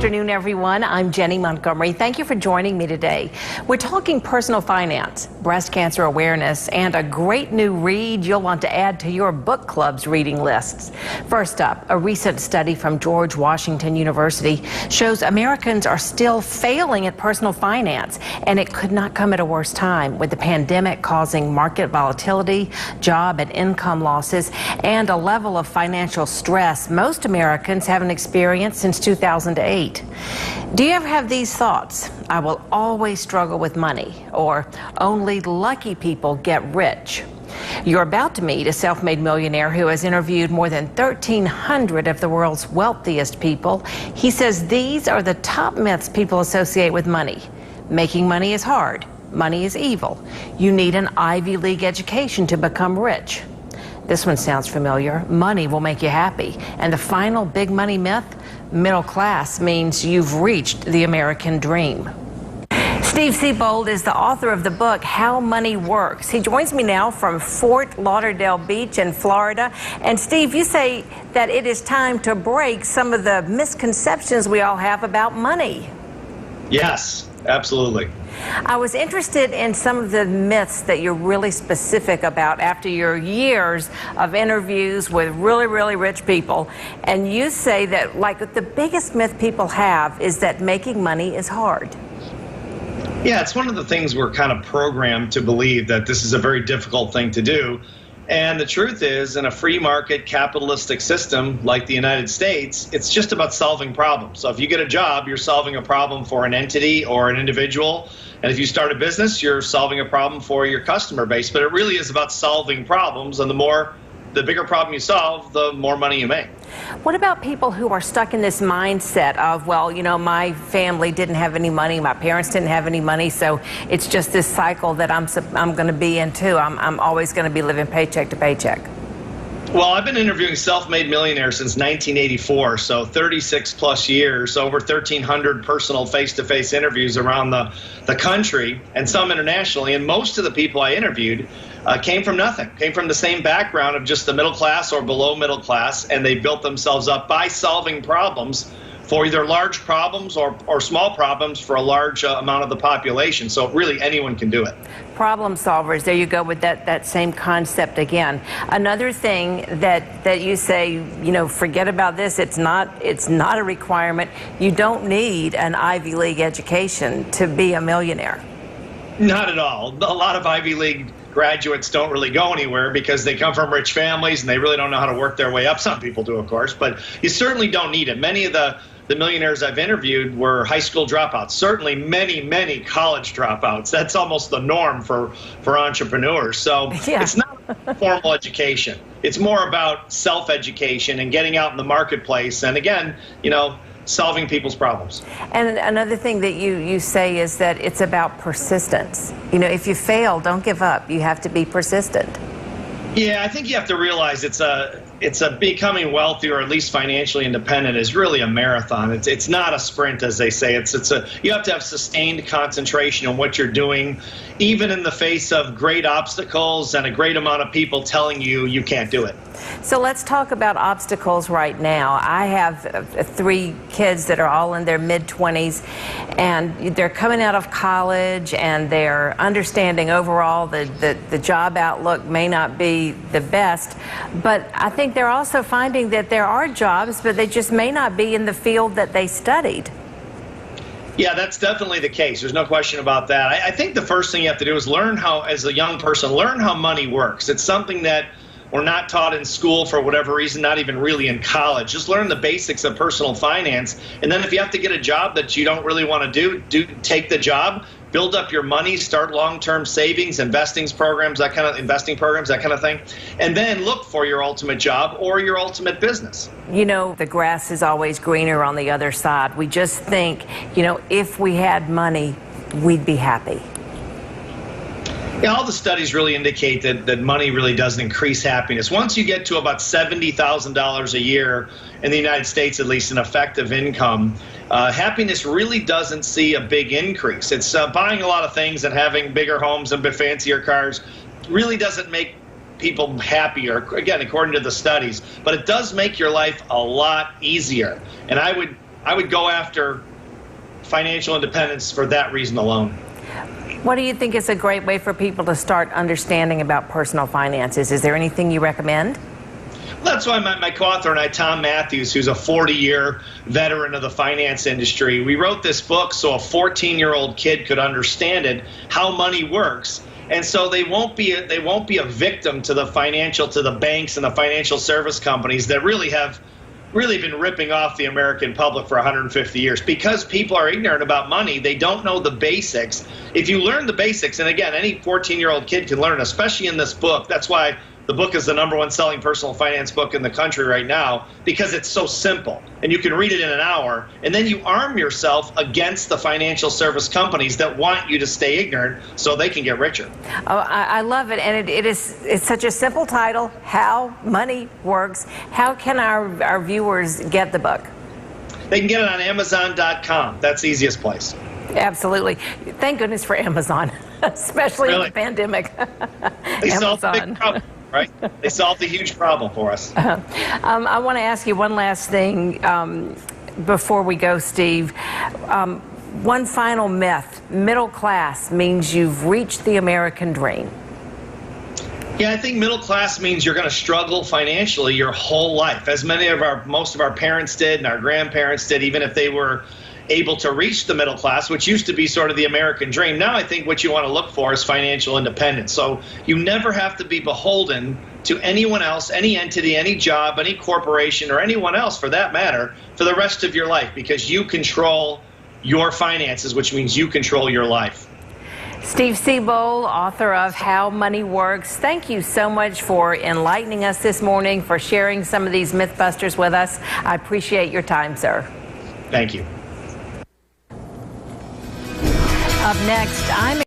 afternoon, everyone. I'm Jennie Montgomery. Thank you for joining me today. We're talking personal finance, breast cancer awareness, and a great new read you'll want to add to your book club's reading lists. First up, a recent study from George Washington University shows Americans are still failing at personal finance, and it could not come at a worse time, with the pandemic causing market volatility, job and income losses, and a level of financial stress most Americans haven't experienced since 2008. Do you ever have these thoughts? I will always struggle with money, or only lucky people get rich. You're about to meet a self-made millionaire who has interviewed more than 1,300 of the world's wealthiest people. He says these are the top myths people associate with money. Making money is hard. Money is evil. You need an Ivy League education to become rich. This one sounds familiar. Money will make you happy. And the final big money myth, middle class means you've reached the American dream. Steve Siebold is the author of the book, How Money Works. He joins me now from Fort Lauderdale Beach in Florida. And Steve, you say that it is time to break some of the misconceptions we all have about money. Yes, absolutely. I was interested in some of the myths that you're really specific about after your years of interviews with really, really rich people. And you say that, like, the biggest myth people have is that making money is hard. Yeah, it's one of the things we're kind of programmed to believe, that this is a very difficult thing to do. And the truth is, in a free market capitalistic system like the United States, it's just about solving problems. So if you get a job, you're solving a problem for an entity or an individual. And if you start a business, you're solving a problem for your customer base. But it really is about solving problems. And the bigger problem you solve, the more money you make. What about people who are stuck in this mindset of, well, you know, my family didn't have any money, my parents didn't have any money, so it's just this cycle that I'm going to be in too. I'm always going to be living paycheck to paycheck. Well, I've been interviewing self-made millionaires since 1984, so 36 plus years, over 1,300 personal face-to-face interviews around the country and some internationally. And most of the people I interviewed came from nothing, came from the same background of just the middle class or below middle class, and they built themselves up by solving problems for either large problems or small problems for a large amount of the population. So really anyone can do it. Problem solvers, there you go with that same concept again. Another thing that you say, you know, forget about this, it's not a requirement. You don't need an Ivy League education to be a millionaire. Not at all. A lot of Ivy League graduates don't really go anywhere because they come from rich families and they really don't know how to work their way up. Some people do, of course, but you certainly don't need it. Many of the millionaires I've interviewed were high school dropouts, certainly many college dropouts. That's almost the norm for entrepreneurs. So yeah. It's not formal education. It's more about self-education and getting out in the marketplace. And again, you know, solving people's problems. And another thing that you say is that it's about persistence. You know, if you fail, don't give up. You have to be persistent. Yeah, I think you have to realize it's a becoming wealthy or at least financially independent is really a marathon. It's not a sprint, as they say. You have to have sustained concentration on what you're doing, even in the face of great obstacles and a great amount of people telling you can't do it. So let's talk about obstacles right now. I have 3 kids that are all in their mid-20s, and they're coming out of college, and they're understanding overall the job outlook may not be the best, but I think they're also finding that there are jobs, but they just may not be in the field that they studied. Yeah, that's definitely the case. There's no question about that. I think the first thing you have to do is learn how, as a young person, learn how money works. It's something that we're not taught in school for whatever reason, not even really in college. Just learn the basics of personal finance. And then if you have to get a job that you don't really want to do, take the job, build up your money, start long-term savings, investing programs, that kind of thing. And then look for your ultimate job or your ultimate business. You know, the grass is always greener on the other side. We just think, you know, if we had money, we'd be happy. Yeah, all the studies really indicate that money really doesn't increase happiness. Once you get to about $70,000 a year in the United States, at least in effective income, happiness really doesn't see a big increase. It's buying a lot of things and having bigger homes and fancier cars really doesn't make people happier, again, according to the studies, but it does make your life a lot easier. And I would I would go after financial independence for that reason alone. What do you think is a great way for people to start understanding about personal finances? Is there anything you recommend? That's why my co-author and I, Tom Matthews, who's a 40-year veteran of the finance industry, we wrote this book so a 14-year-old kid could understand it, how money works. And so they won't be a victim to the banks and the financial service companies that really have been ripping off the American public for 150 years. Because people are ignorant about money, they don't know the basics. If you learn the basics, and again, any 14-year-old kid can learn, especially in this book. That's why the book is the #1 selling personal finance book in the country right now, because it's so simple and you can read it in an hour, and then you arm yourself against the financial service companies that want you to stay ignorant so they can get richer. Oh, I love it, and it's such a simple title, How Money Works. How can our viewers get the book? They can get it on Amazon.com. That's the easiest place. Absolutely. Thank goodness for Amazon, especially in the pandemic. They solved the big problem. Right? They solved a huge problem for us. I want to ask you one last thing before we go, Steve. One final myth. Middle class means you've reached the American dream. Yeah, I think middle class means you're going to struggle financially your whole life, as most of our parents did and our grandparents did, even if they were able to reach the middle class, which used to be sort of the American dream. Now I think what you want to look for is financial independence. So you never have to be beholden to anyone else, any entity, any job, any corporation, or anyone else for that matter, for the rest of your life, because you control your finances, which means you control your life. Steve Siebold, author of How Money Works, thank you so much for enlightening us this morning, for sharing some of these Mythbusters with us. I appreciate your time, sir. Thank you. Up next, I'm